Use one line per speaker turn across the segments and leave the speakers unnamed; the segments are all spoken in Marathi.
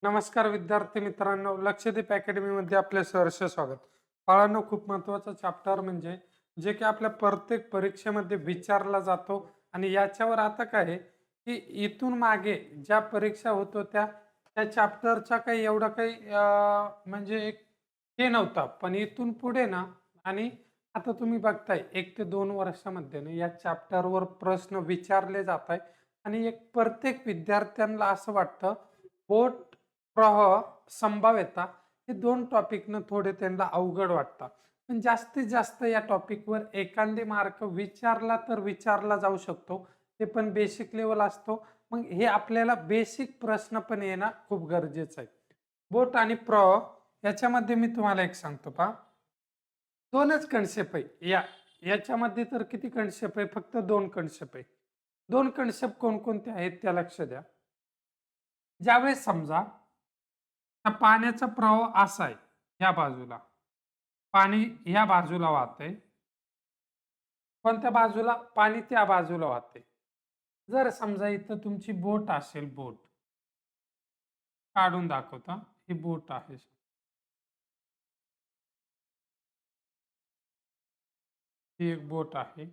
नमस्कार विद्यार्थी मित्रांनो, लक्षदीप अकॅडमीमध्ये आपले सहर्ष स्वागत. बाळांनो, खूप महत्त्वाचा चॅप्टर म्हणजे जे की आपल्या प्रत्येक परीक्षेमध्ये विचारला जातो आणि याच्यावर आता काय आहे की इथून मागे ज्या परीक्षा होत होत्या त्या चॅप्टरचा काही एवढा काही म्हणजे एक हे नव्हता, पण इथून पुढे ना आणि आता तुम्ही बघताय 1 ते 2 वर्षामध्ये ना या चॅप्टरवर प्रश्न विचारले जात आहे आणि एक प्रत्येक विद्यार्थ्यांना असं वाटतं बोर्ड प्रवाह, संभाव्यता हे 2 टॉपिकनं थोडे त्यांना अवघड वाटतात. पण जास्तीत जास्त या टॉपिकवर एखादे मार्क विचारला तर विचारला जाऊ शकतो. ते पण बेसिक लेवल असतो. मग हे आपल्याला बेसिक प्रश्न पण येणं खूप गरजेचं आहे. बोट आणि प्रवाह याच्यामध्ये मी तुम्हाला एक सांगतो पहा. 2च कन्सेप्ट आहे. याच्यामध्ये तर किती कन्सेप्ट आहे? फक्त 2 कन्सेप्ट आहे. 2 कन्सेप्ट कोणकोणते आहेत त्या लक्ष द्या. ज्यावेळेस समजा पाण्याचा प्रवाह असा आहे, या बाजूला पाणी या बाजूला वाहतंय, कोणत्या बाजूला? पाणी त्या बाजूला वाहते. जर समजा इथं तुमची बोट असेल, बोट काढून दाखवता, ही बोट आहे, ही एक बोट आहे.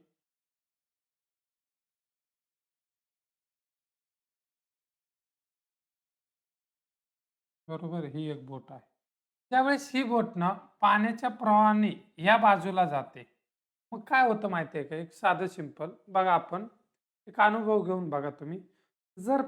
बरोबर, ही एक बोट आहे. त्यावेळेस ही बोट ना पाण्याच्या प्रवाहाने या बाजूला जाते. मग काय होतं माहितीये का? एक साधं सिंपल बघा, आपण एक अनुभव घेऊन बघा तुम्ही. जर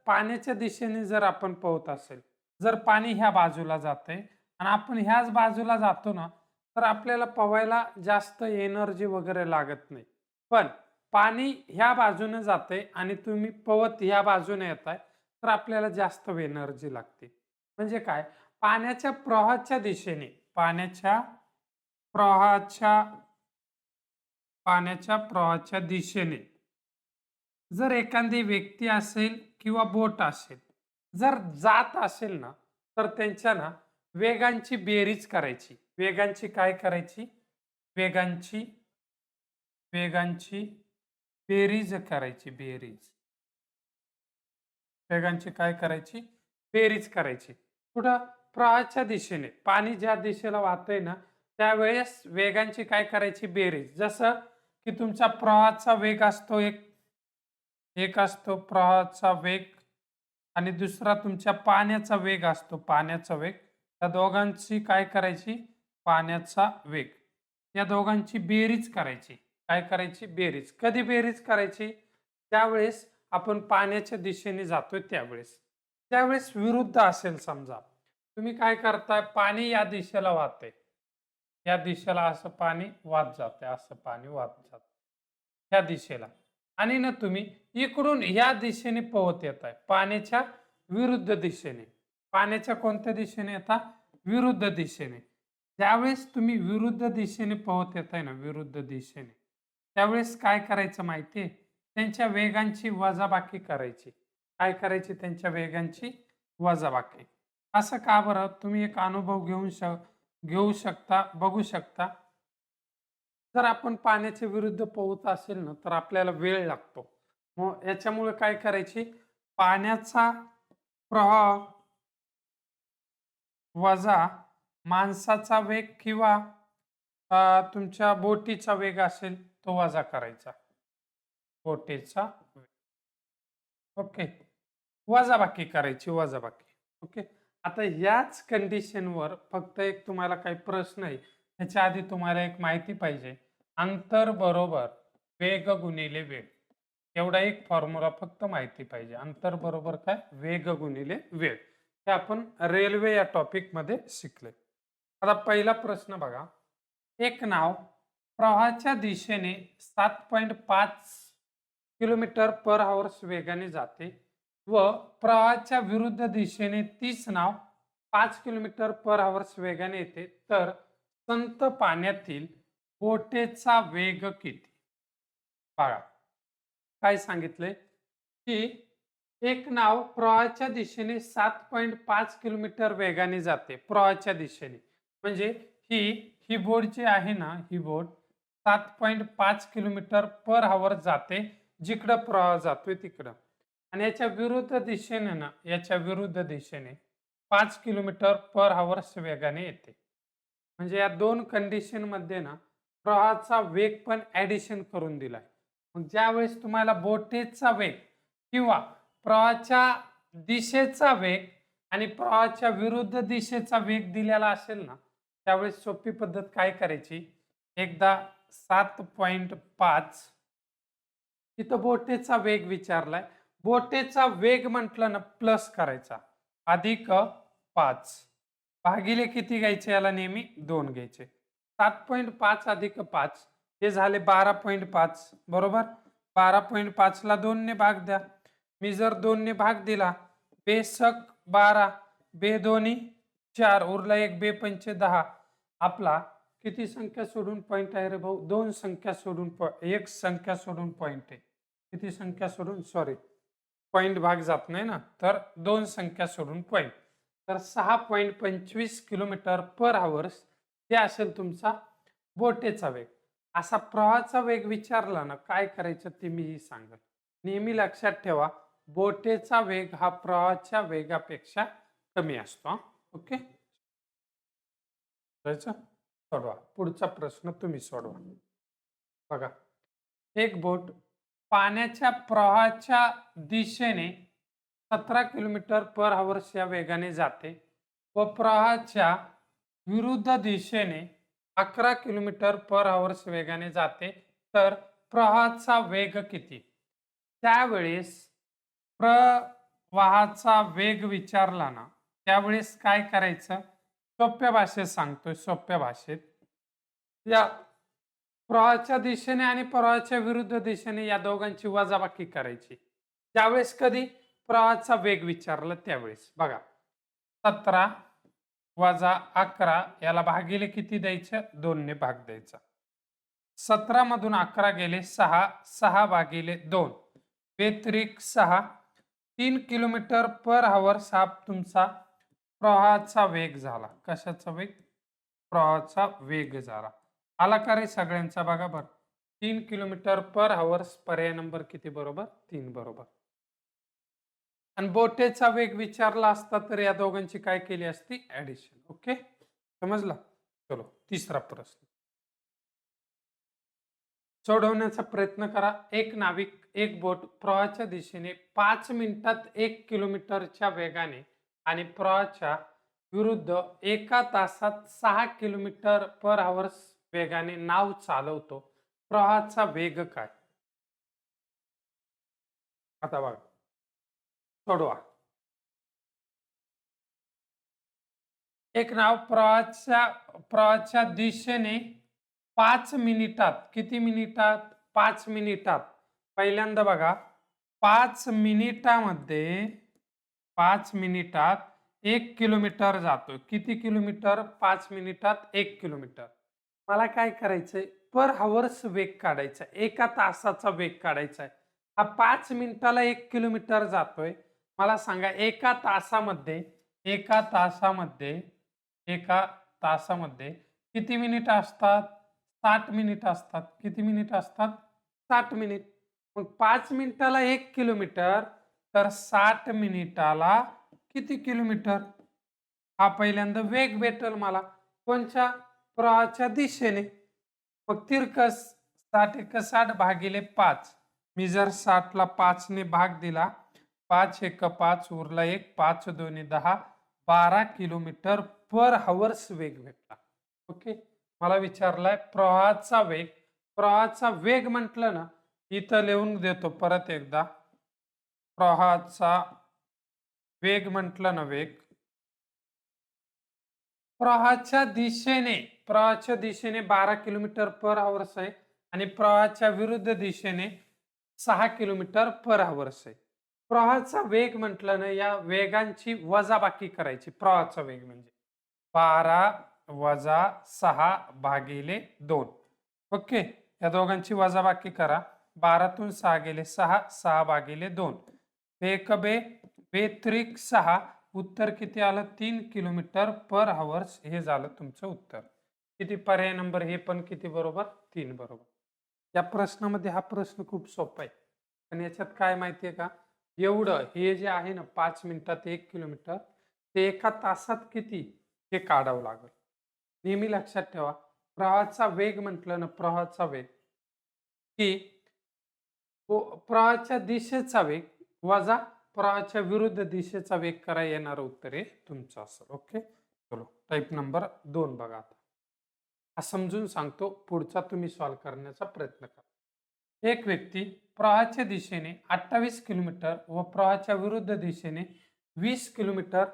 पाण्याच्या दिशेने जर आपण पोहत असेल, जर पाणी ह्या बाजूला जातंय आणि आपण ह्याच बाजूला जातो ना, तर आपल्याला पोहायला जास्त एनर्जी वगैरे लागत नाही. पण पाणी ह्या बाजूने जाते आणि तुम्ही पोहत ह्या बाजूने येताय, तर आपल्याला जास्त एनर्जी लागते. म्हणजे काय? पाण्याच्या प्रवाहाच्या दिशेने पाण्याच्या प्रवाहाच्या पाण्याच्या प्रवाहाच्या दिशेने जर एखादी व्यक्ती असेल किंवा बोट असेल, जर जात असेल ना, तर त्यांच्या ना वेगांची बेरीज करायची. वेगांची काय करायची? वेगांची वेगांची बेरीज करायची. वेगांची काय करायची? बेरीज करायची. कुठं? प्रवाहाच्या दिशेने. पाणी ज्या दिशेला वाहतंय ना, त्यावेळेस वेगांची काय करायची? बेरीज. जसं की तुमचा प्रवाहाचा वेग असतो एक एक असतो प्रवाहाचा वेग आणि दुसरा तुमच्या पाण्याचा वेग असतो, पाण्याचा वेग. त्या दोघांची काय करायची? पाण्याचा वेग. या दोघांची बेरीज करायची. काय करायची? बेरीज. कधी बेरीज करायची? त्यावेळेस आपण पाण्याच्या दिशेने जातोय त्यावेळेस. त्यावेळेस विरुद्ध असेल समजा. तुम्ही काय करताय? पाणी या दिशेला वाहतंय. या दिशेला असं पाणी वाहत जातंय, असं पाणी वाहत जातं. ह्या दिशेला. आणि ना तुम्ही इकडून या दिशेने पोहत येताय, पाण्याच्या विरुद्ध दिशेने. पाण्याच्या कोणत्या दिशेने येता? विरुद्ध दिशेने. ज्यावेळेस तुम्ही विरुद्ध दिशेने पोहत येताय ना, विरुद्ध दिशेने, त्यावेळेस काय करायचं माहितीये? त्यांच्या वेगांची वजाबाकी करायची. काय करायची? त्यांच्या वेगांची वजाबाकी. असं का बरं? तुम्ही एक अनुभव घेऊ शकता, बघू शकता. जर आपण पाण्याच्या विरुद्ध पोहत असेल ना, तर आपल्याला वेळ लागतो. मग याच्यामुळे काय करायची? पाण्याचा प्रवाह वजा माणसाचा वेग किंवा तुमच्या बोटीचा वेग असेल तो वजा करायचा. बोटीचा वेग. ओके. वजाबाकी करायची, वजाबाकी. ओके. आता याच कंडिशनवर फक्त एक तुम्हाला काही प्रश्न आहे. ह्याच्या आधी तुम्हाला एक माहिती पाहिजे. अंतर बरोबर वेग गुणिले वेग. एवढा एक फॉर्म्युला फक्त माहिती पाहिजे. अंतर बरोबर काय? वेग गुणिले वेग. हे आपण रेल्वे या टॉपिकमध्ये शिकले. आता पहिला प्रश्न बघा. एक नाव प्रवाहाच्या दिशेने 7.5 किलोमीटर पर आवर्स वेगाने जाते व प्रवाहाच्या विरुद्ध दिशेने तीच नाव 5 किलोमीटर पर आवर्स वेगाने येते, तर संत पाण्यातील बोटीचा वेग किती? बघा, काय सांगितलंय की एक नाव प्रवाहाच्या दिशेने 7.5 किलोमीटर वेगाने जाते. प्रवाहाच्या दिशेने म्हणजे ही ही बोट जी आहे ना, ही बोट 7.5 किलोमीटर पर आवर जाते, जिकडं प्रवाह जातोय तिकडं. आणि याच्या विरुद्ध दिशेने ना, याच्या विरुद्ध दिशेने 5 किलोमीटर पर आवर वेगाने येते. म्हणजे या दोन कंडिशन मध्ये ना प्रवाहाचा वेग पण ऍडिशन करून दिलाय. मग ज्यावेळेस तुम्हाला बोटीचा वेग किंवा प्रवाहाच्या दिशेचा वेग आणि प्रवाहाच्या विरुद्ध दिशेचा वेग दिलेला असेल ना, त्यावेळेस सोपी पद्धत काय करायची, एकदा 7.5 तिथं बोटेचा वेग विचारलाय. बोटेचा वेग म्हटलं ना प्लस करायचा, अधिक 5 भागिले किती घ्यायचे, याला नेहमी 2 घ्यायचे. 7.5 अधिक 5 हे झाले 12.5 बरोबर. 12.5 ला 2 ने भाग द्या. मी जर 2 ने भाग दिला, बेसक 12 बे दोन्ही 4 उरला एक, बे पंचे 10. आपला किती संख्या सोडून पॉइंट आहे रे भाऊ, दोन संख्या सोडून एक संख्या सोडून पॉइंट आहे. किती संख्या सोडून, सॉरी पॉइंट भाग जात नाही ना, तर दोन संख्या सोडून पॉइंट. तर 6.25 किलोमीटर पर आवर्स हे असेल तुमचा बोटेचा वेग. असा प्रवाहाचा वेग विचारला ना, काय करायचं ते मीही सांगेल. नेहमी लक्षात ठेवा, बोटेचा वेग हा प्रवाहाच्या वेगापेक्षा कमी असतो. ओके, सोडवा. पुढचा प्रश्न तुम्ही सोडवा. बघा, एक बोट पाण्याच्या प्रवाहाच्या दिशेने 17 किलोमीटर पर आवर्स या वेगाने जाते व प्रवाहाच्या विरुद्ध दिशेने 11 किलोमीटर पर आवर्स वेगाने जाते, तर प्रवाहाचा वेग किती. त्यावेळेस प्रवाहाचा वेग विचारला ना, त्यावेळेस काय करायचं, सोप्या भाषेत सांगतोय, सोप्या भाषेत. या प्रवाहाच्या दिशेने आणि प्रवाहाच्या विरुद्ध दिशेने या दोघांची वजाबाकी करायची. त्यावेळेस कधी प्रवाहाचा वेग विचारला त्यावेळेस बघा, 17 वजा 11 याला भागिले किती द्यायचं, 2 ने भाग द्यायचा. 17 मधून 11 गेले 6, 6 भागिले 2 व्यतिरिक्त 6, 3 किलोमीटर पर आवर हा तुमचा प्रवाहाचा वेग झाला. कशाचा वेग, प्रवाहाचा वेग झाला. आला का रे सगळ्यांचा, बघा बरं. 3 किलोमीटर पर आवर्स पर्याय नंबर किती बरोबर, 3 बरोबर. आणि बोटेचा वेग विचारला असता तर या दोघांची काय केली असती, ऍडिशन. ओके, समजला. चलो तिसरा प्रश्न सोडवण्याचा प्रयत्न करा. एक नाविक एक बोट प्रवाहाच्या दिशेने 5 मिनिटात 1 किलोमीटरच्या वेगाने आणि प्रवाहाच्या विरुद्ध एका तासात 6 किलोमीटर पर आवर्स वेगाने नाव चालवतो. प्रवाहाचा वेग काय. आता बघा, सोडवा. एक नाव प्रवाहाच्या दिशेने 5 मिनिटात, किती मिनिटात, 5 मिनिटात. पहिल्यांदा बघा, 5 मिनिटामध्ये 5 मिनिटात 1 किलोमीटर जातो. किती किलोमीटर, 5 मिनिटात 1 किलोमीटर. मला काय करायचंय, पर आवर्स वेग काढायचा, एका तासाचा वेग काढायचा आहे. हा 5 मिनिटाला 1 किलोमीटर जातोय. मला सांगा एका तासामध्ये, एका तासामध्ये, एका तासामध्ये किती मिनिट असतात, 60 मिनिट असतात. किती मिनिट असतात, 60 मिनिट. मग 5 मिनिटाला 1 किलोमीटर, तर 60 मिनिटाला किती किलोमीटर. हा पहिल्यांदा वेग भेटल मला कोणच्या, प्रवाहाच्या दिशेने. मग तिरकस 60 × 60 भागिले 5. मी जर 60 ला 5 ने भाग दिला, 5 × 1 = 5 उरला 1, 5 × 2 = 10, 12 किलोमीटर पर आवर्स वेग भेटला. ओके, मला विचारलाय प्रवाहाचा वेग. प्रवाहाचा वेग म्हटलं ना, इथं लिहून देतो परत एकदा. प्रवाहाचा वेग म्हटलं ना, वेग प्रवाहाच्या दिशेने 12 किलोमीटर पर आवर्स आहे आणि प्रवाहाच्या विरुद्ध दिशेने 6 किलोमीटर पर आवर्स आहे. प्रवाहाचा वेग म्हटलं ना, या वेगांची वजाबाकी करायची. प्रवाहाचा वेग म्हणजे 12 वजा 6 भागिले 2. ओके, या दोघांची वजाबाकी करा. 12 तून 6 गेले 6, 6 भागिले 2. एक बे बेत्रिक 6. उत्तर किती आलं, 3 किलोमीटर पर आवर्स हे झालं तुमचं उत्तर. किती पर्याय नंबर, हे पण किती बरोबर, 3 बरोबर. या प्रश्नामध्ये हा प्रश्न खूप सोपा आहे. पण याच्यात काय माहिती आहे का? एवढं हे जे आहे ना 5 मिनिटात 1 किलोमीटर ते एका तासात किती हे काढावं लागेल. नेहमी लक्षात ठेवा, प्रवाहाचा वेग म्हटलं ना, प्रवाहाचा वेग की प्रवाहाच्या दिशेचा वेग वजा प्रवाहाच्या विरुद्ध दिशेचा वेग करा, येणारं उत्तर हे तुमचं असेल. ओके, चलो टाईप नंबर 2 बघा आता. हा समजून सांगतो, पुढचा तुम्ही सॉल्व्ह करण्याचा प्रयत्न करा. एक व्यक्ती प्रवाहाच्या दिशेने 28 किलोमीटर व प्रवाहाच्या विरुद्ध दिशेने 20 किलोमीटर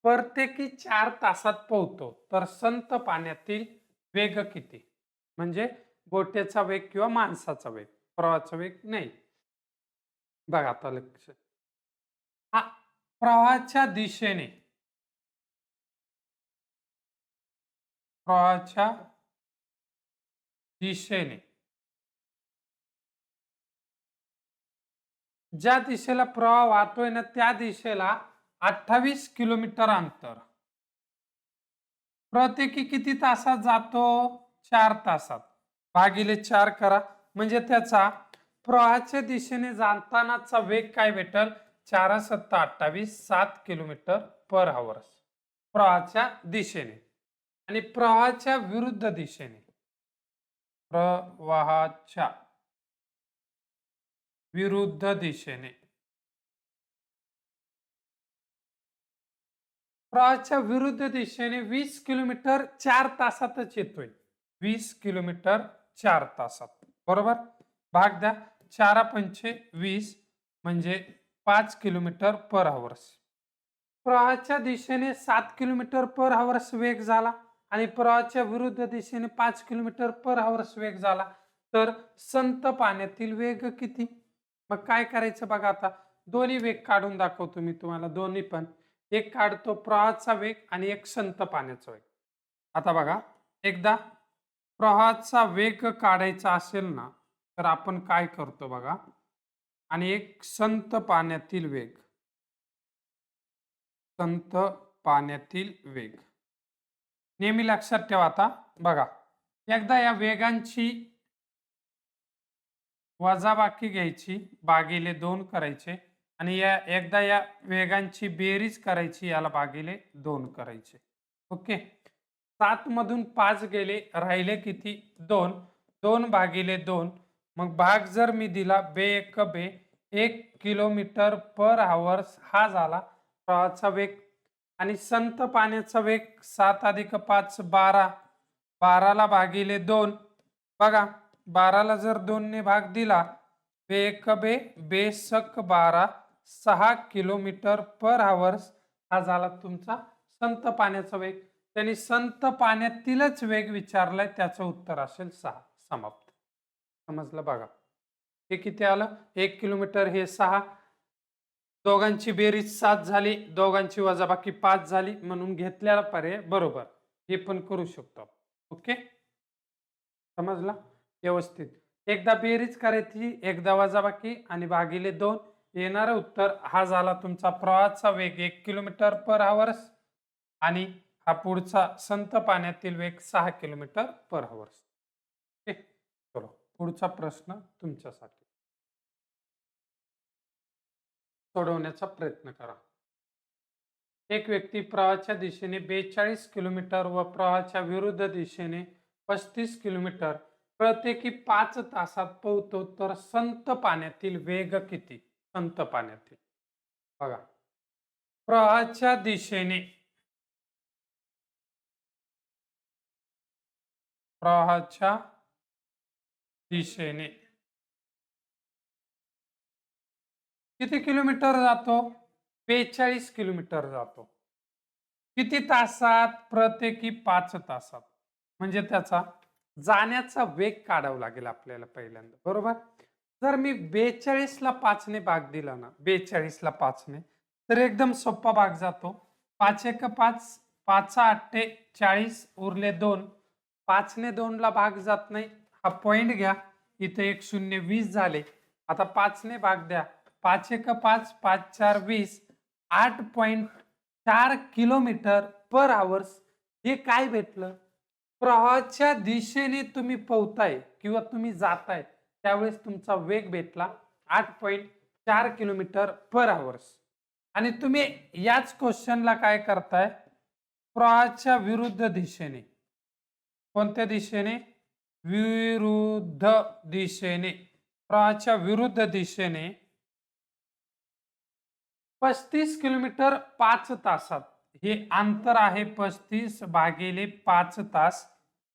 प्रत्येकी 4 तासात पोहतो, तर संत पाण्यातील वेग किती? म्हणजे गोट्याचा वेग किंवा माणसाचा वेग, प्रवाहाचा वेग नाही. बघा आता लक्ष, हा प्रवाहाच्या दिशेने, प्रवाहाच्या दिशेने ज्या दिशेला प्रवाह वाहतोय ना, त्या दिशेला 28 किलोमीटर अंतर प्रत्येकी किती तासात जातो? 4 तासात. भागिले 4 करा, म्हणजे त्याचा प्रवाहाच्या दिशेने जातानाचा वेग काय भेटल? 4 7 28, 7 किलोमीटर पर आवर प्रवाहाच्या दिशेने. आणि प्रवाहाच्या विरुद्ध दिशेने, प्रवाहाच्या विरुद्ध दिशेने, प्रवाहाच्या विरुद्ध दिशेने 20 किलोमीटर 4 तासातच येतोय. 20 किलोमीटर 4 तासात, बरोबर. भाग द्या, 4 पंचे 20 म्हणजे 5 किलोमीटर पर आवर्स. प्रवाहाच्या दिशेने 7 किलोमीटर पर आवर्स वेग झाला आणि प्रवाहाच्या विरुद्ध दिशेने 5 किलोमीटर पर आवर्स वेग झाला, तर संत पाण्यातील वेग किती? मग काय करायचं बघा आता, दोन्ही वेग काढून दाखवतो मी तुम्हाला, दोन्ही पण. एक काढतो प्रवाहाचा वेग आणि एक संत पाण्याचा वेग. आता बघा, एकदा प्रवाहाचा वेग काढायचा असेल ना, तर आपण काय करतो बघा, आणि एक संत पाण्यातील वेग, संत पाण्यातील वेग नेहमी लक्षात ठेवा. आता बघा, एकदा या वेगांची वजाबाकी घ्यायची, भागिले 2 करायचे, आणि एकदा या वेगांची बेरीज करायची, याला भागिले 2 करायचे. ओके, 7 मधून 5 गेले, राहिले किती? 2. 2 भागिले 2, मग भाग जर मी दिला, बे एक बे, 1 किलोमीटर पर आवर्स हा झाला प्रवाहाचा वेग. आणि संत पाण्याचा वेग 7 अधिक 5 12, 12ला भागिले 2. बघा, 12ला जर 2 ने भाग दिला, बे एक बे, बेसक 12, 6 किलोमीटर पर आवर्स हा झाला तुमचा संत पाण्याचा वेग. त्यांनी संत पाण्यातीलच वेग विचारलाय, त्याचं उत्तर असेल 6. समाप्त. समजलं बघा, हे किती आलं? 1 किलोमीटर हे 6, दोघांची बेरीज 7 झाली, दोघांची वजाबाकी 5 झाली, म्हणून घेतलेला पर्याय बरोबर. हे पण करू शकतो. ओके, समजला व्यवस्थित. एकदा बेरीज करायची, एकदा वजाबाकी, आणि भागिले 2. येणारं उत्तर हा झाला तुमचा प्रवाहाचा वेग 1 किलोमीटर पर आवर्स, आणि हा पुढचा संत पाण्यातील वेग 6 किलोमीटर पर आवर्स. ओके, चलो पुढचा प्रश्न तुमच्यासाठी सोडवण्याचा प्रयत्न करा. एक व्यक्ती प्रवाहाच्या दिशेने 42 किलोमीटर व प्रवाहाच्या विरुद्ध दिशेने 35 किलोमीटर प्रत्येकी 5 तासात पोहतो, तर संत पाण्यातील वेग किती? संत पाण्यातील, बघा, प्रवाहाच्या दिशेने, प्रवाहाच्या दिशेने किती किलोमीटर जातो? 42 किलोमीटर जातो. किती तासात? प्रत्येकी 5 तासात. म्हणजे त्याचा जाण्याचा वेग काढावा लागेल आपल्याला पहिल्यांदा, बरोबर. जर मी 42 ला 5 ने भाग दिला ना, 42 ला 5 ने, तर एकदम सोपा भाग जातो. 5 एक 5, 5 8 40, उरले 2. 5 ने 2 ला भाग जात नाही, हा पॉइंट घ्या, इथे 1 0 20 झाले. आता 5 ने भाग द्या, 5 एक 5, 5 4 20, 8.4 किलोमीटर पर आवर्स. हे काय भेटलं? प्रवाहाच्या दिशेने तुम्ही पोहताय किंवा तुम्ही जाताय त्यावेळेस तुमचा वेग भेटला 8.4 किलोमीटर पर आवर्स. आणि तुम्ही याच क्वेश्चनला काय करताय, प्रवाहाच्या विरुद्ध दिशेने. कोणत्या दिशेने? विरुद्ध दिशेने. प्रवाहाच्या विरुद्ध दिशेने 35 किलोमीटर 5 तासात. हे अंतर आहे 35 भागिले 5 तास.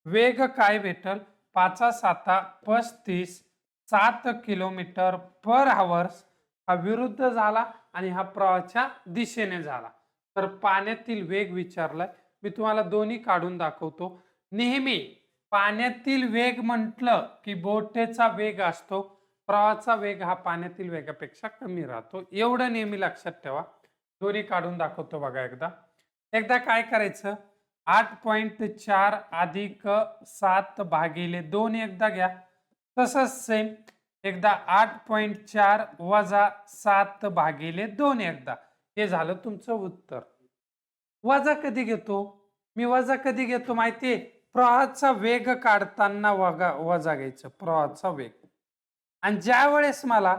वेग काय भेटल? 5 7 35 7 किलोमीटर पर आवर्स. हा विरुद्ध झाला आणि हा प्रवाहाच्या दिशेने झाला. तर पाण्यातील वेग विचारलाय. मी तुम्हाला दोन्ही काढून दाखवतो. नेहमी पाण्यातील वेग म्हटलं की बोटीचा वेग असतो, प्रवाहाचा वेग हा पाण्यातील वेगापेक्षा कमी राहतो. एवढं नेहमी लक्षात ठेवा. दोन्ही काढून दाखवतो बघा एकदा. एकदा काय करायचं, 8.4 अधिक 7 भागिले 2 एकदा घ्या. तसंच सेम एकदा 8.4 वजा 7 भागिले 2 एकदा. हे झालं तुमचं उत्तर. वजा कधी घेतो? मी वजा कधी घेतो माहितीये? प्रवाहाचा वेग काढताना वजा घ्यायचं, प्रवाहाचा वेग. आणि ज्या वेळेस मला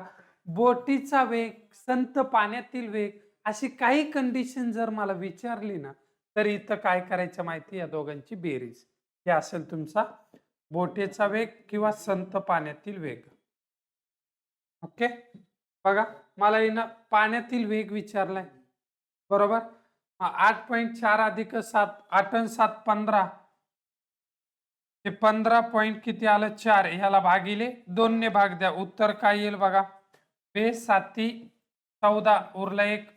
बोटीचा वेग, संत पाण्यातील वेग अशी काही कंडिशन जर मला विचारली ना, तर इथं काय करायचं माहिती, या दोघांची बेरीज. हे असेल तुमचा बोटीचा वेग किंवा संत पाण्यातील वेग. ओके, बघा मला हिनं पाण्यातील वेग विचारलाय, बरोबर. 8.4 अधिक 7, 8 आणि 7 15, ते 15 पॉईंट किती आलं 4. ह्याला भागिले 2 ने भाग द्या. उत्तर काय येईल बघा, 2 उरला 1,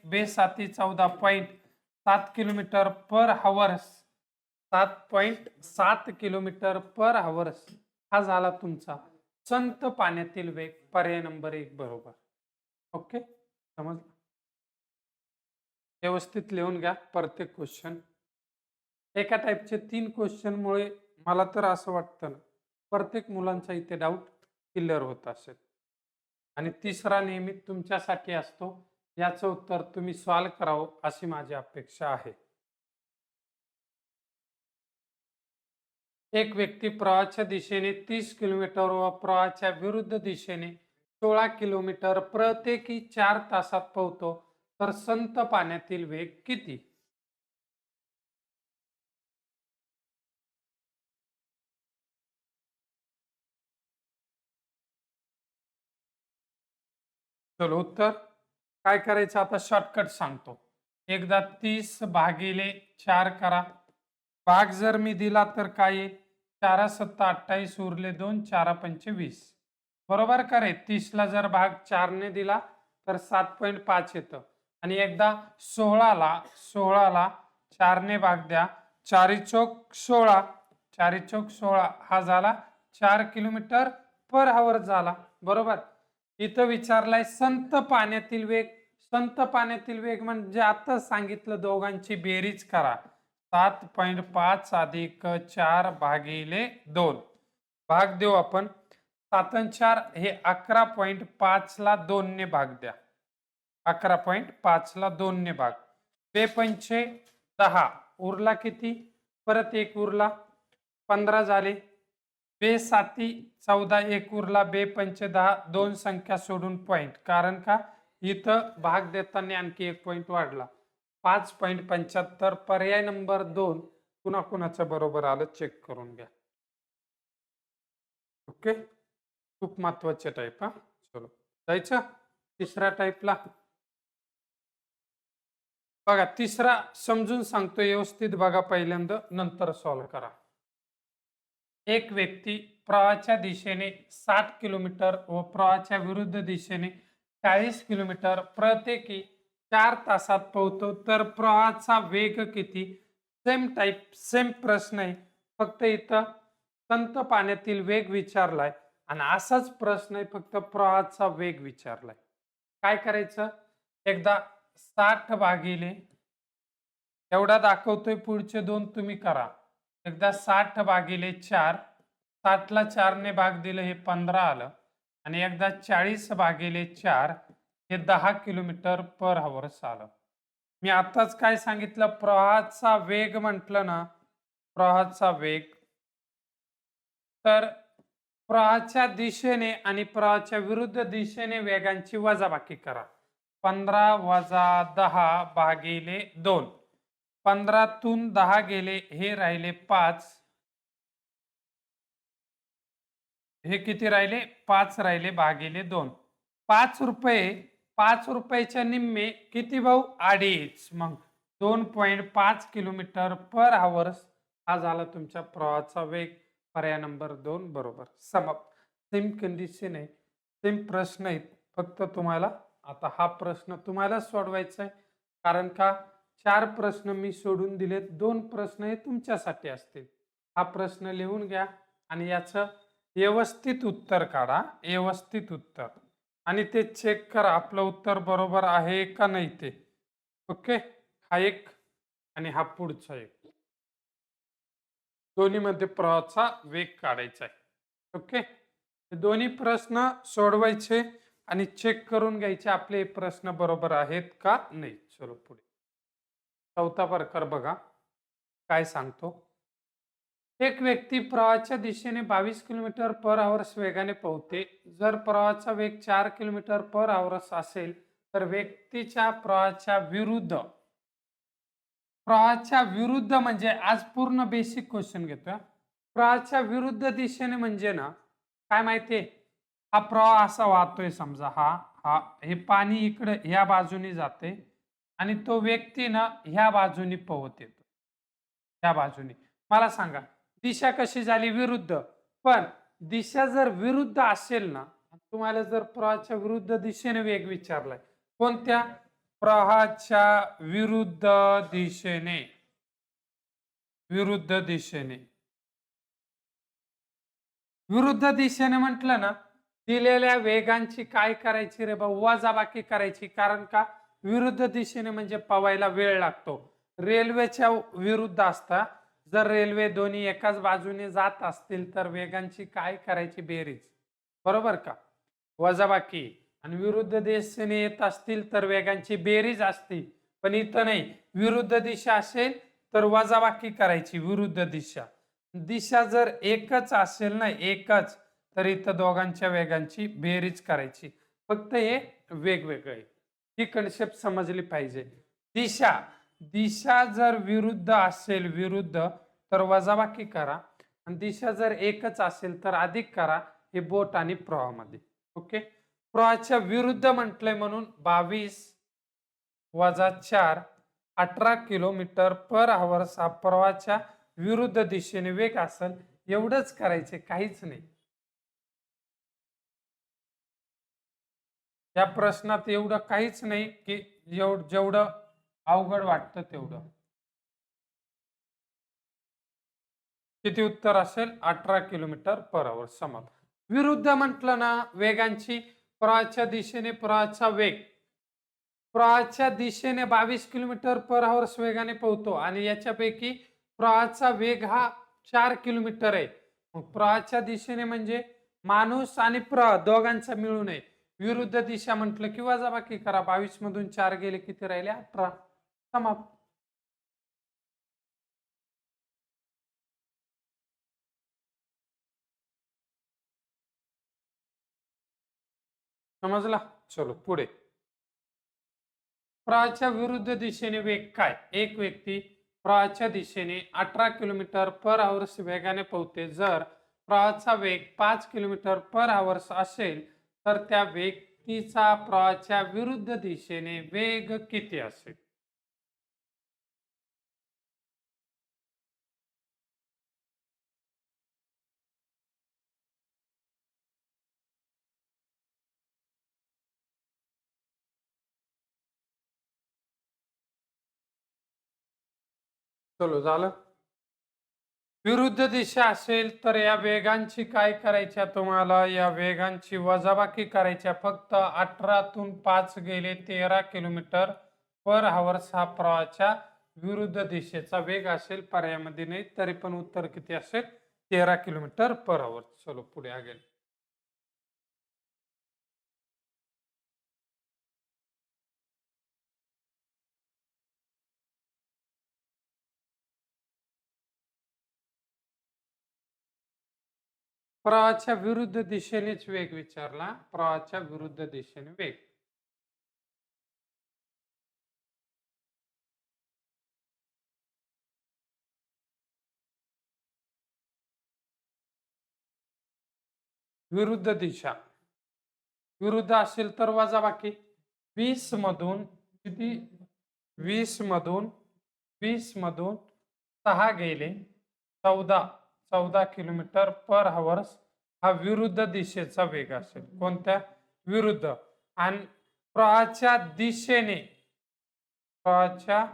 2 किलोमीटर पर आवर्स. 7.7 किलोमीटर पर आवर्स हा झाला तुमचा संत पाण्यातील वेग. पर्याय नंबर 1 बरोबर. ओके, समजलं. व्यवस्थित लिहून घ्या प्रत्येक क्वेश्चन. एका टाईपचे 3 क्वेश्चन मुळे मला तर असं वाटतं ना, प्रत्येक मुलांचा इथे डाऊट क्लिअर होत असेल. आणि तिसरा नेहमी तुमच्यासाठी असतो. याचं उत्तर तुम्ही सॉल्व करावं अशी माझी अपेक्षा आहे. एक व्यक्ती प्रवाहाच्या दिशेने 30 किलोमीटर व प्रवाहाच्या विरुद्ध दिशेने 16 किलोमीटर प्रत्येकी 4 तासात पोहतो, तर संत पाण्यातील वेग किती? चलो उत्तर काय करायचं आता, शॉर्टकट सांगतो. एकदा 30 भागिले 4 करा. भाग जर मी दिला तर काय येईल, 4 7 28 उरले 2, 4 5 20. बरोबर करे. 30 ला जर भाग 4 ने दिला तर 7.5 येतं. आणि एकदा 16 ला 4 ने भाग द्या. 4 चौक 16, 4 चौक 16 हा झाला 4 किलोमीटर पर आवर झाला, बरोबर. इथं विचारलाय संत पाण्यातील वेग. संत पाण्यातील वेग म्हणजे आता सांगितलं, दोघांची बेरीज करा. 7.5 अधिक 4 भागिले 2. भाग देऊ आपण. 7 आणि 4 हे 11.5 ला 2 ने भाग द्या. 11.5 ला 2 ने भाग. 2 पंचे 10 उरला किती, परत 1 उरला 15 झाले. 2 साती 14, 1 उरला, 2 पंचे 10, 2 संख्या सोडून पॉईंट. कारण का इथं भाग देताना आणखी 1 पॉईंट वाढला. 5.75. पर्याय नंबर 2 कुणाकुणाचं बरोबर आलं चेक करून घ्या. ओके, खूप महत्वाचे टाईप. हा चलो जायचं तिसऱ्या टाईपला. बघा तिसरा समजून सांगतो व्यवस्थित बघा पहिल्यांदा, नंतर सॉल्व्ह करा. एक व्यक्ती प्रवाहाच्या दिशेने 60 किलोमीटर व प्रवाहाच्या विरुद्ध दिशेने 40 किलोमीटर प्रत्येकी 4 तासात पोहतो, तर प्रवाहाचा वेग किती? सेम टाईप सेम प्रश्न आहे, फक्त इथं संत पाण्यातील वेग विचारलाय आणि असाच प्रश्न आहे, फक्त प्रवाहाचा वेग विचारलाय. काय करायचं, एकदा 60 भागिले एवढा दाखवतोय, पुढचे 2 तुम्ही करा. एकदा 60 भागिले 4, 60 ला 4 ने भाग दिलं हे 15 आलं. आणि एकदा 40 भागिले 4 हे 10 किलोमीटर पर आवर्स आलं. मी आताच काय सांगितलं, प्रवाहाचा वेग म्हटलं ना, प्रवाहाचा वेग तर प्रवाहाच्या दिशेने आणि प्रवाहाच्या विरुद्ध दिशेने वेगांची वजाबाकी करा. 15 वजा 10 भागिले 2. 15 तून 10 गेले, हे राहिले 5. हे किती राहिले? 5 राहिले भागिले 2. ₹5 ₹5च्या निम्मे किती भाऊ? अडीच. मग 2.5 किलोमीटर पर आवर्स हा झाला तुमच्या प्रवाहाचा वेग. पर्याय नंबर 2 बरोबर. समाप्त. सेम कंडिशन आहे, सेम प्रश्न आहेत. फक्त तुम्हाला आता हा प्रश्न तुम्हाला सोडवायचा आहे. कारण का 4 प्रश्न मी सोडून दिलेत, 2 प्रश्न हे तुमच्यासाठी असतील. हा प्रश्न लिहून घ्या आणि याचं व्यवस्थित उत्तर काढा, व्यवस्थित उत्तर. आणि ते चेक करा आपलं उत्तर बरोबर आहे का नाही ते. ओके. हा एक आणि हा पुढचा एक. दोन्हीमध्ये प्रवाहाचा वेग काढायचा आहे. ओके. हे दोन्ही प्रश्न सोडवायचे आणि चेक करून घ्यायचे आपले प्रश्न बरोबर आहेत का नाही. चलो पुढे. चौथा प्रकार बघा काय सांगतो. एक व्यक्ती प्रवाहाच्या दिशेने 22 किलोमीटर पर आवर्स वेगाने पोहते. जर प्रवाहाचा वेग 4 किलोमीटर पर आवर्स असेल तर व्यक्तीच्या प्रवाहाच्या विरुद्ध म्हणजे आज पूर्ण बेसिक क्वेश्चन घेतोय. प्रवाहाच्या विरुद्ध दिशेने म्हणजे ना काय माहितीये, हा प्रवाह असा वाहतोय समजा, हा हा हे पाणी इकडे ह्या बाजूने जाते आणि तो व्यक्ती ना ह्या बाजूने पोहत येतो, ह्या बाजूने. मला सांगा दिशा कशी झाली? विरुद्ध. पण दिशा जर विरुद्ध असेल ना, तुम्हाला जर प्रवाहाच्या विरुद्ध दिशेने वेग विचारलाय, कोणत्या? प्रवाहाच्या विरुद्ध दिशेने. विरुद्ध दिशेने. विरुद्ध दिशेने म्हटलं ना, दिलेल्या वेगांची काय करायची रे भाऊ? वजाबाकी करायची. कारण का? विरुद्ध दिशेने म्हणजे पवायला वेळ लागतो. रेल्वेच्या विरुद्ध असता. जर रेल्वे दोन्ही एकाच बाजूने जात असतील तर वेगांची काय करायची? बेरीज. बरोबर का? वजाबाकी. आणि विरुद्ध दिशेने येत असतील तर वेगांची बेरीज असते. पण इथं नाही. विरुद्ध दिशा असेल तर वजाबाकी करायची. विरुद्ध दिशा. दिशा जर एकच असेल ना, एकच, तर इथं दोघांच्या वेगांची बेरीज करायची. फक्त हे वेगवेगळे. ही कन्सेप्ट समजली पाहिजे. दिशा दिशा जर विरुद्ध असेल, विरुद्ध, तर वजाबाकी करा. आणि दिशा जर एकच असेल तर अधिक करा. हे बोट आणि प्रवाहामध्ये. ओके. प्रवाहाच्या विरुद्ध म्हटलंय म्हणून 22 वजा 4 18 किलोमीटर पर आवर्स हा प्रवाहाच्या विरुद्ध दिशेने वेग असेल. एवढंच करायचे, काहीच नाही. या प्रश्नात एवढं काहीच नाही की जेवढं अवघड वाटतं तेवढं. किती उत्तर असेल? 18 किलोमीटर पर आवर. समाप्त. विरुद्ध म्हटलं ना, वेगांची प्रवाहाच्या दिशेने प्रवाहाचा वेग. प्रवाहाच्या दिशेने 22 किलोमीटर पर आवर्स वेगाने पोहतो आणि याच्यापैकी प्रवाहाचा वेग हा 4 किलोमीटर आहे. मग प्रवाहाच्या दिशेने म्हणजे माणूस आणि प्रवाह दोघांचा मिळून आहे. विरुद्ध दिशा म्हटलं की वजाबाकी करा. 22 मधून 4 गेले किती राहिले? 18. समाप्त. समजला? चलो पुढे. प्रवाहाच्या विरुद्ध दिशेने वेग काय? एक व्यक्ती प्रवाहाच्या दिशेने 18 किलोमीटर पर आवर्स वेगाने पोहते. जर प्रवाहाचा वेग 5 किलोमीटर पर आवर्स असेल तर त्या व्यक्तीचा प्रवाहाच्या विरुद्ध दिशेने वेग किती असेल? चलो झालं. विरुद्ध दिशा असेल तर या वेगांची काय करायच्या तुम्हाला? या वेगांची वजाबाकी करायच्या. फक्त 18 तून 5 गेले 13 किलोमीटर पर आवर्स हा प्रवाहाच्या विरुद्ध दिशेचा वेग असेल. पर्यायामध्ये नाही, तरी पण उत्तर किती असेल? 13 किलोमीटर पर आवर्स. चलो पुढे आगे. प्रवाहाच्या विरुद्ध दिशेनेच वेग विचारला. प्रवाहाच्या विरुद्ध दिशेने वेग. विरुद्ध दिशा. विरुद्ध असेल तर वजाबाकी. 20 मधून किती? 20 मधून 20 मधून 6 गेले 14 किलोमीटर पर आवर्स हा विरुद्ध दिशेचा वेग असेल. कोणत्या? विरुद्ध. आणि प्रवाहाच्या दिशेने प्रवाहाच्या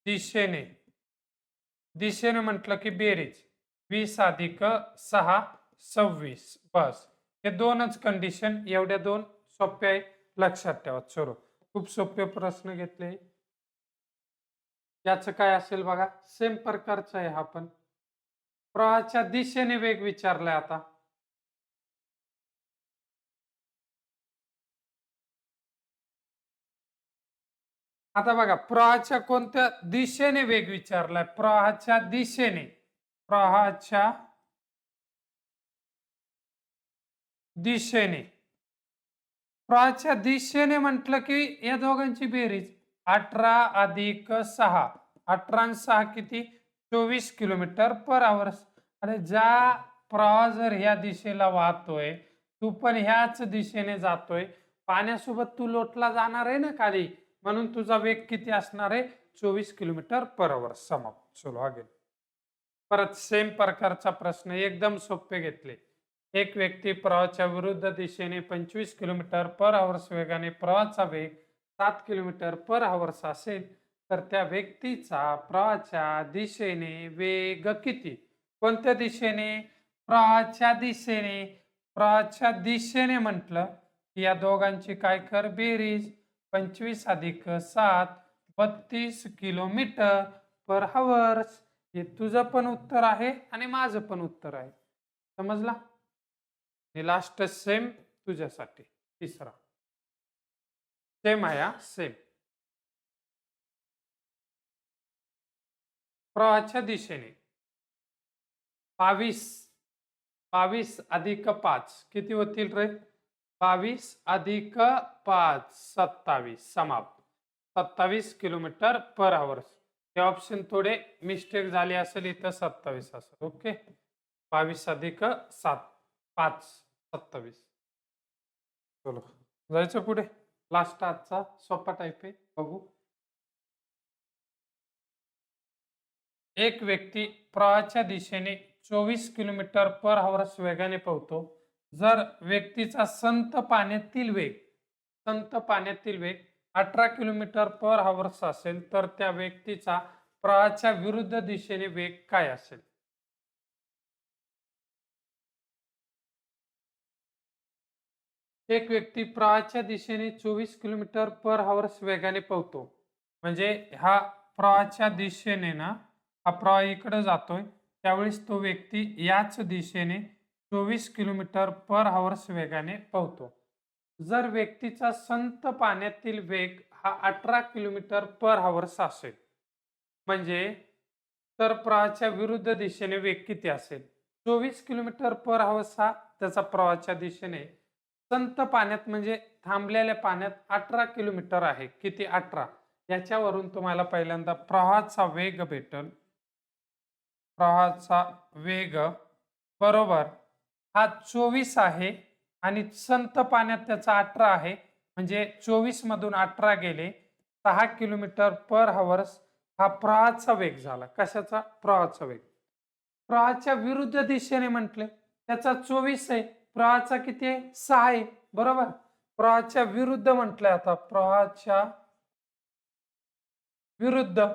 दिशेने दिशेने म्हटलं की बेरीज 20 अधिक 6 26. बस हे दोनच कंडिशन. एवढ्या दोन सोप्या आहे, लक्षात ठेवा. चलो, खूप सोपे प्रश्न घेतले. याचं काय असेल बघा. सेम प्रकारचा आहे हा पण. प्रवाहाच्या दिशेने वेग विचारलाय आता. आता बघा, प्रवाहाच्या कोणत्या दिशेने वेग विचारलाय? प्रवाहाच्या दिशेने. प्रवाहाच्या दिशेने. प्रवाहाच्या दिशेने म्हटलं की या दोघांची बेरीज 18 अधिक 6. 18 आणि 6 किती? 24 किलोमीटर पर आवर्स. अरे ज्या प्रवाह जर ह्या दिशेला वाहतोय, तू पण ह्याच दिशेने जातोय, पाण्यासोबत तू लोटला जाणार आहे ना खाली, म्हणून तुझा वेग किती असणार आहे? 24 किलोमीटर पर आवर्स. समाप्त. चलो आगे. परत सेम प्रकारचा प्रश्न, एकदम सोपे घेतले. एक व्यक्ती प्रवाहाच्या विरुद्ध दिशेने 25 किलोमीटर पर आवर्स वेगाने प्रवाहाचा वेग 7 किलोमीटर पर आवर्स असेल तर त्या व्यक्तीचा प्रवाहाच्या दिशेने वेग किती? कोणत्या दिशेने? प्रवाहाच्या दिशेने. प्रवाहाच्या दिशेने म्हटलं की या दोघांची काय कर? बेरीज. 25 अधिक 7 32 किलोमीटर पर आवर्स. हे तुझं पण उत्तर आहे आणि माझं पण उत्तर आहे. समजला? लास्ट सेम तुझ्यासाठी तिसरा सेम आहे. सेम. प्रवाहाच्या दिशेने 22 अधिक 5 किती होतील रे? 22 अधिक 5 27. समाप्त. 27 किलोमीटर पर आवर्स. हे ऑप्शन थोडे मिस्टेक झाले असेल, इथं 27 असेल. ओके. 22 अधिक 7 5 27. चलो जायचं पुढे. लास्ट आजचा सोपा टाईप आहे, बघू. एक व्यक्ती प्रवाहाच्या दिशेने 24 किलोमीटर पर आवर्स वेगाने पोहतो. जर व्यक्तीचा संत पाण्यातील वेग 18 किलोमीटर पर आवर्स असेल तर त्या व्यक्तीचा प्रवाहाच्या विरुद्ध दिशेने वेग काय असेल? एक व्यक्ती प्रवाहाच्या दिशेने 24 किलोमीटर पर आवर्स वेगाने पोहतो. म्हणजे हा प्रवाहाच्या दिशेने ना, हा प्रवाह इकडे जातोय, त्यावेळेस तो व्यक्ती याच दिशेने 24 किलोमीटर पर आवर्स वेगाने पोहतो. जर व्यक्तीचा संत पाण्यातील वेग हा 18 किलोमीटर पर आवर्स असेल, म्हणजे तर प्रवाहाच्या विरुद्ध दिशेने वेग किती असेल? 24 किलोमीटर पर आवर्स हा त्याचा प्रवाहाच्या दिशेने. संत पाण्यात म्हणजे थांबलेल्या पाण्यात 18 किलोमीटर आहे. किती? 18. याच्यावरून तुम्हाला पहिल्यांदा प्रवाहाचा वेग भेटल. प्रवाहाचा वेग बरोबर हा 24 आहे आणि संत पाण्यात त्याचा 18 आहे. म्हणजे 24 मधून 18 गेले 6 किलोमीटर पर आवर्स हा प्रवाहाचा वेग झाला. कशाचा? प्रवाहाचा वेग. प्रवाहाच्या विरुद्ध दिशेने म्हटले त्याचा 24 आहे, प्रवाहाचा किती आहे? 6 आहे. बरोबर. प्रवाहाच्या विरुद्ध म्हटलंय. आता प्रवाहाच्या विरुद्ध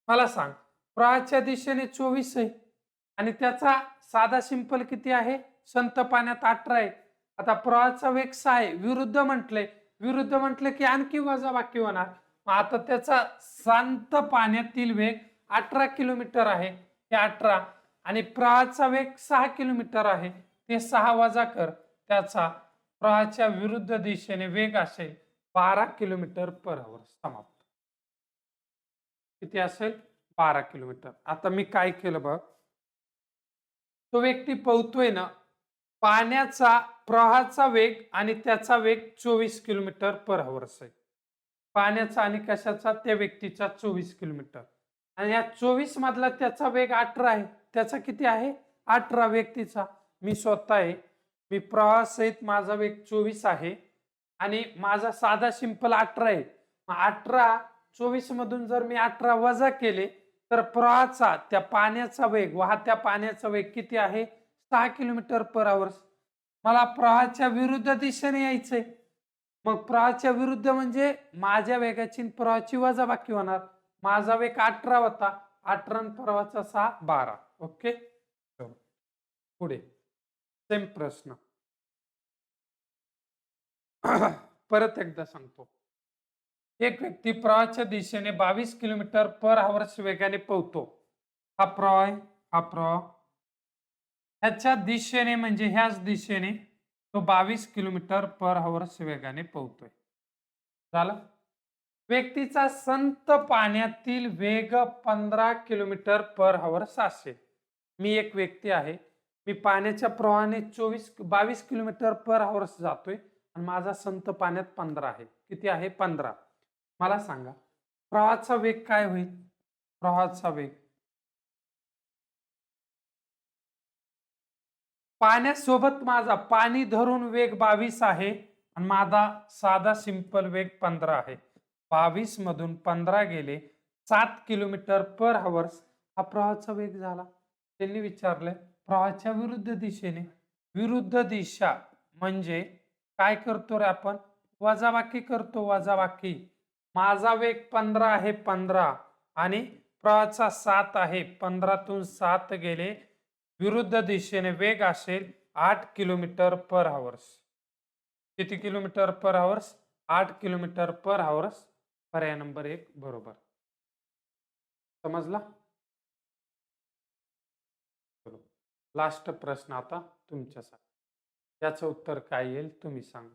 मला सांग, प्रवाहाच्या दिशेने 24 आहे आणि त्याचा साधा सिंपल किती आहे? संत पाण्यात 18 आहे. आता प्रवाहाचा वेग 6 आहे, विरुद्ध म्हटले की आणखी वजाबाकी होणार. आता त्याचा शांत पाण्यातील वेग 18 किलोमीटर आहे, हे 18 आणि प्रवाहाचा वेग 6 किलोमीटर आहे, ते 6 वजा कर. त्याचा प्रवाहाच्या विरुद्ध दिशेने वेग असेल 12 किलोमीटर पर आवर. समाप्त. किती असेल? 12 किलोमीटर. आता मी काय केलं बघ, तो व्यक्ती पोहतोय ना, पाण्याचा प्रवाहाचा वेग आणि त्याचा वेग 24 किलोमीटर पर हॉर्स आहे. पाण्याचा आणि कशाचा? त्या व्यक्तीचा 24 किलोमीटर. आणि या 24 मधला त्याचा वेग 18 आहे. त्याचा किती आहे? 18 व्यक्तीचा. मी स्वतः आहे. मी प्रवाहासहित माझा वेग 24 आहे आणि माझा साधा सिंपल 18 आहे. मग 18 24 मधून जर मी 18 वजा केले तर प्रवाहाचा त्या पाण्याचा वेग, वाहत्या पाण्याचा वेग किती आहे? 6 किलोमीटर पर आवर्स. मला प्रवाहाच्या विरुद्ध दिशेने यायचंय. मग प्रवाहाच्या विरुद्ध म्हणजे माझ्या वेगाची आणि प्रवाहाची वजाबाकी होणार. माझा वेग 18 होता. 18 आणि प्रवाहाचा 6 12. ओके. चलो पुढे सेम प्रश्न. परत एकदा सांगतो. एक व्यक्ती प्रवाहाच्या दिशेने 22 किलोमीटर पर आवर्स वेगाने पोहतो. हा प्रवाह आहे, हा प्रवाह. ह्याच्या दिशेने म्हणजे ह्याच दिशेने तो 22 किलोमीटर पर आवर्स वेगाने पोहतोय. झालं? व्यक्तीचा संत पाण्यातील वेग 15 किलोमीटर पर आवर्स असेल. मी एक व्यक्ती आहे. मी पाण्याच्या प्रवाहाने 22 किलोमीटर पर आवर्स जातोय आणि माझा संत पाण्यात 15 आहे. किती आहे? 15. मला सांगा, प्रवाहाचा वेग काय होईल? प्रवाहाचा वेग पाण्यासोबत माझा पाणी धरून वेग 22 आहे आणि माझा साधा सिंपल वेग 15 आहे. 22 मधून 15 गेले 7 किलोमीटर पर आवर्स हा प्रवाहाचा वेग झाला. त्यांनी विचारलंय प्रवाहाच्या विरुद्ध दिशेने. विरुद्ध दिशा म्हणजे काय करतो रे आपण? वजाबाकी करतो, वजाबाकी. माझा वेग 15 आहे, 15 आणि प्रवाहाचा 7 आहे. 15 तून 7 गेले, विरुद्ध दिशेने वेग असेल 8 किलोमीटर पर आवर्स. किती किलोमीटर पर आवर्स? 8 किलोमीटर पर आवर्स. पर्याय नंबर 1 बरोबर. समजला? लास्ट प्रश्न आता तुमच्यासाठी. याचं उत्तर काय येईल तुम्ही सांगा.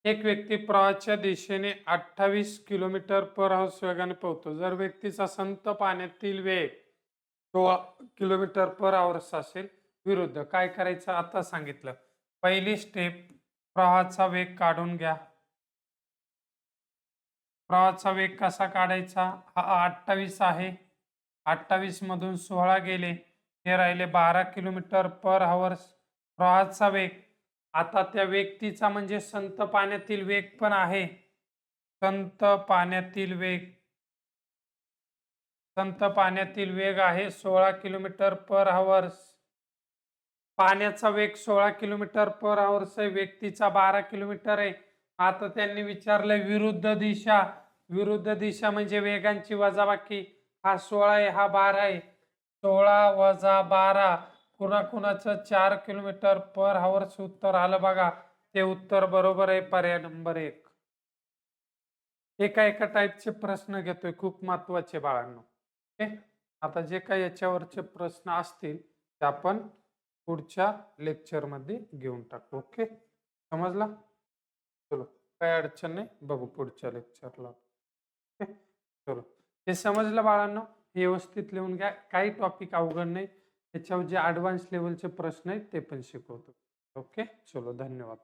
एक व्यक्ती प्रवाहाच्या दिशेने 28 किलोमीटर पर आवर्स वेगाने पोहतो. जर व्यक्तीचा संत पाण्यातील वेग 16 किलोमीटर पर आवर्स असेल विरुद्ध काय करायचं आता सांगितलं. पहिली स्टेप, प्रवाहाचा वेग काढून घ्या. प्रवाहाचा वेग कसा काढायचा? हा 28 आहे. 28 मधून 16 गेले, हे राहिले 12 किलोमीटर पर आवर्स. प्रवाहाचा वेग आता त्या व्यक्तीचा म्हणजे संत पाण्यातील वेग पण आहे. संत पाण्यातील वेग, संत पाण्यातील वेग आहे 16 किलोमीटर पर आवर्स. पाण्याचा वेग 16 किलोमीटर पर आवर्स आहे, व्यक्तीचा 12 किलोमीटर आहे. आता त्यांनी विचारलंय विरुद्ध दिशा. विरुद्ध दिशा म्हणजे वेगांची वजाबाकी. हा 16 आहे, हा 12 आहे. 16 वजा 12 कुणाकुणाचं 4 किलोमीटर पर आवर्स उत्तर आलं बघा. ते उत्तर बरोबर आहे, पर्याय नंबर 1. एका एका टाईपचे प्रश्न घेतोय, खूप महत्वाचे बाळांनो. ओके. आता जे काही याच्यावरचे प्रश्न असतील ते आपण पुढच्या लेक्चरमध्ये घेऊन टाकू. ओके. समजला? चलो, काही अडचण नाही, बघू पुढच्या लेक्चरला. ओके. चलो, हे समजलं बाळांनो? व्यवस्थित लिहून घ्या. काही टॉपिक अवघड नाही. त्याच्यावर जे ॲडव्हान्स लेवलचे प्रश्न आहेत ते पण शिकवतो. ओके. चलो, धन्यवाद.